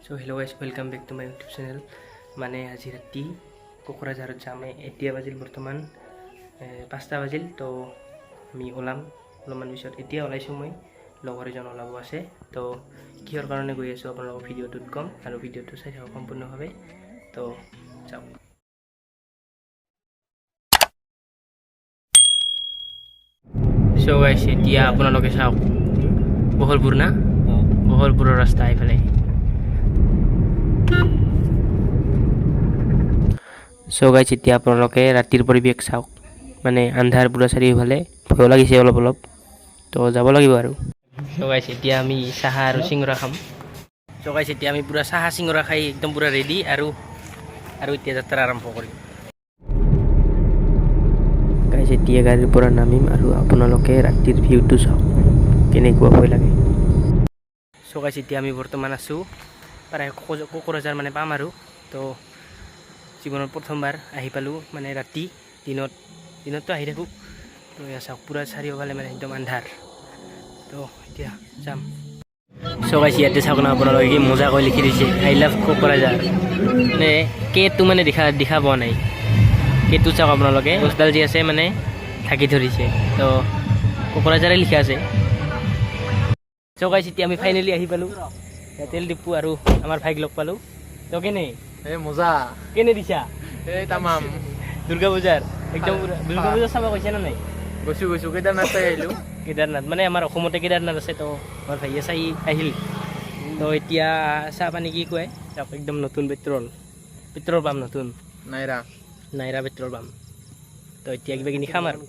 So hello guys, welcome back to my YouTube channel. মানে আজি ৰাতি কোকৰাঝাৰত যাম। এতিয়া বাজিল বৰ্তমান 5টা বাজিল। তো আমি ওলাম অলপমান পিছত। এতিয়া ওলাইছোঁ মই, লগৰ এজন ওলাব আছে। তো কিহৰ কাৰণে গৈ আছোঁ আপোনালোকক ভিডিঅ'টোত ক'ম, আৰু ভিডিঅ'টো চাই থাকক সম্পূৰ্ণভাৱে। তো যাওক। So guys, এতিয়া আপোনালোকে চাওক, বহলপুৰ না, বহলপুৰৰ ৰাস্তা এইফালে। So guys, এতিয়া আপোনালোকে ৰাতিৰ পৰিৱেশ চাওক, মানে আন্ধাৰ পুৰা চাৰিওফালে, ভয় লাগিছে অলপ অলপ। তো যাব লাগিব আৰু। So guys, এতিয়া আমি চাহা আৰু চিঙৰা খাম। So guys, এতিয়া আমি পুৰা চাহা চিঙৰা খাই একদম পুৰা ৰেডি, আৰু এতিয়া যাত্ৰা আৰম্ভ কৰিম। গাইজ এতিয়া গাড়ীৰ পৰা নামিম, আৰু আপোনালোকে ৰাতিৰ ভিউটো চাওক কেনেকুৱা ভয় লাগে। So guys, এতিয়া আমি বৰ্তমান আছোঁ প্ৰায় কোকৰাঝাৰ মানে পাম আৰু। তো জীৱনত প্ৰথমবাৰ আহি পালোঁ, মানে ৰাতি। দিনততো আহি থাকোঁ। তো এয়া চাওক, পুৰা চাৰিওফালে মানে একদম আন্ধাৰ। তো এতিয়া যাম। So guys, ইয়াতে চাওক না, আপোনালোকে কি মজাকৈ লিখি দিছে, আই লাভ কোকৰাঝাৰ। মানে কেটো মানে দেখা পোৱা নাই। কেটো চাওক আপোনালোকে, গছডাল যি আছে মানে ঢাকি ধৰিছে। তো কোকৰাঝাৰে লিখা আছে। So guys, এতিয়া আমি ফাইনেলি আহি পালোঁ তেল ডিপু, আৰু আমাৰ ভাইক লগ পালোঁ। তো কেনে মজা কেনে দিছা? তামাম দুৰ্গা পূজাৰ একদম দুৰ্গা পূজা চাব গৈছে নে নাই? গৈছো কেদাৰনাথ চাই আহিলোঁ। কেদাৰনাথ মানে আমাৰ অসমতে কেদাৰনাথ আছে। তো আমাৰ ভাইয়ে চাই আহিল। তো এতিয়া চাহ পানী কি খুৱাই চাওক, একদম নতুন পেট্ৰল পাম্প, নতুন নাইৰা পেট্ৰল পাম্প। তো এতিয়া কিবা কিনি খাম আৰু।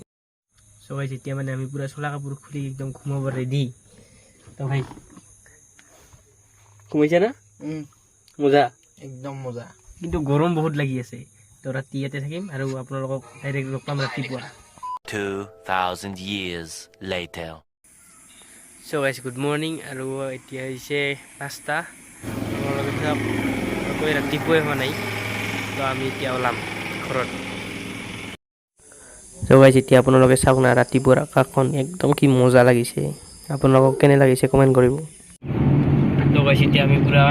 So guys, এতিয়া মানে আমি পুৰা চোলা কাপোৰ খুলি একদম ঘুমাব ৰেডি। তো ভাই ঘুমাইছে না? মজা, একদম মজা। কিন্তু গৰম বহুত লাগি আছে। তো ৰাতি ইয়াতে থাকিম, আৰু আপোনালোকক ডাইৰেক্ট লগ পাম ৰাতিপুৱা। 2000 years later. So guys, good morning, আৰু এতিয়া হৈছে 5টা। আপোনালোকে চাওক, ৰাতিপুৱাই হোৱা নাই। তো আমি এতিয়া ওলাম ঘৰত। So guys, এতিয়া আপোনালোকে চাওক না, ৰাতিপুৱাৰ আকাশখন একদম কি মজা লাগিছে। আপোনালোকক কেনে লাগিছে কমেণ্ট কৰিব। তো guys, এতিয়া আমি পুৰা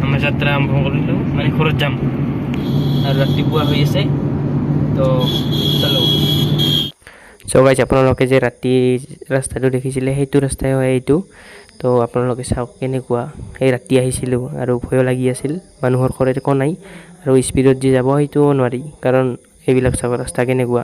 আমাৰ যাত্ৰা আৰম্ভ কৰিলোঁ, মানে ঘৰত যাম, আৰু ৰাতিপুৱা হৈ আছে। তো চলো। So guys, আপোনালোকে যে ৰাতি ৰাস্তাটো দেখিছিলে, সেইটো ৰাস্তাই হয় এইটো। তো আপোনালোকে চাওক কেনেকুৱা, সেই ৰাতি আহিছিলোঁ আৰু ভয়ো লাগি আছিল। মানুহৰ ঘৰত একো নাই, আৰু স্পীডত যে যাব সেইটোও নোৱাৰি, কাৰণ এইবিলাক চাওক ৰাস্তা কেনেকুৱা।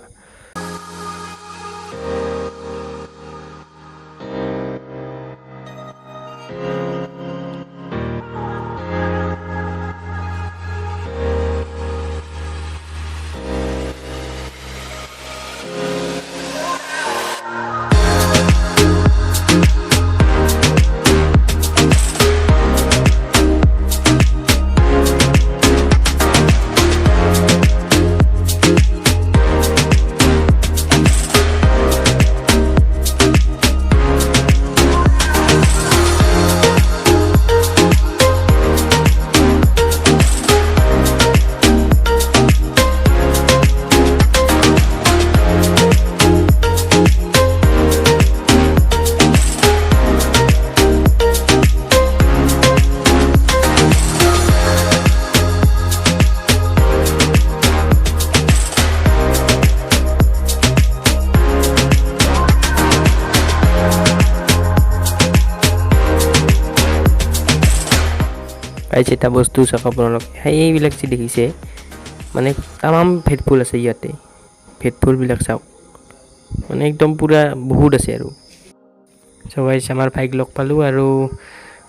পাইছে এটা বস্তু চাওক আপোনালোকে, সেইবিলাক যে দেখিছে, মানে তামাম ভেটফুল আছে ইয়াতে। ভেটফুলবিলাক চাওক, মানে একদম পূৰা বহুত আছে আৰু। So guys, আমাৰ ভাইক লগ পালোঁ, আৰু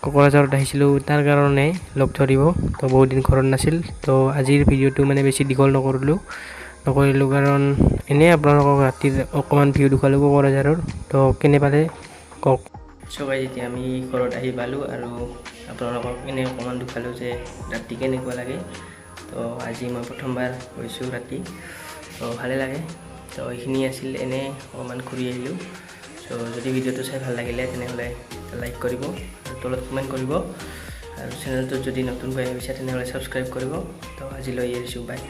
কোকৰাঝাৰত আহিছিলোঁ তাৰ কাৰণে লগ ধৰিব। তো বহুত দিন ঘৰত নাছিল। তো আজিৰ ভিডিঅ'টো মানে বেছি দীঘল নকৰিলোঁ, কাৰণ এনেই আপোনালোকক ৰাতিৰ অকণমান ভিউ দেখুৱালোঁ কোকৰাঝাৰৰ। তো কেনে পালে কওক। So guys, এতিয়া আমি ঘৰত আহি পালোঁ, আৰু আপোনালোকক এনেই অকণমান দেখুৱালোঁ যে ৰাতি কেনেকুৱা লাগে। তো আজি মই প্ৰথমবাৰ গৈছোঁ ৰাতি, তো ভালে লাগে। তো এইখিনি আছিল, এনেই অকণমান ঘূৰি আহিলোঁ। তো যদি ভিডিঅ'টো চাই ভাল লাগিলে তেনেহ'লে লাইক কৰিব, আৰু তলত কমেণ্ট কৰিব, আৰু চেনেলটোত যদি নতুনকৈ আহিছে তেনেহ'লে ছাবস্ক্ৰাইব কৰিব। তো আজিলৈ এৰিছোঁ, বাই।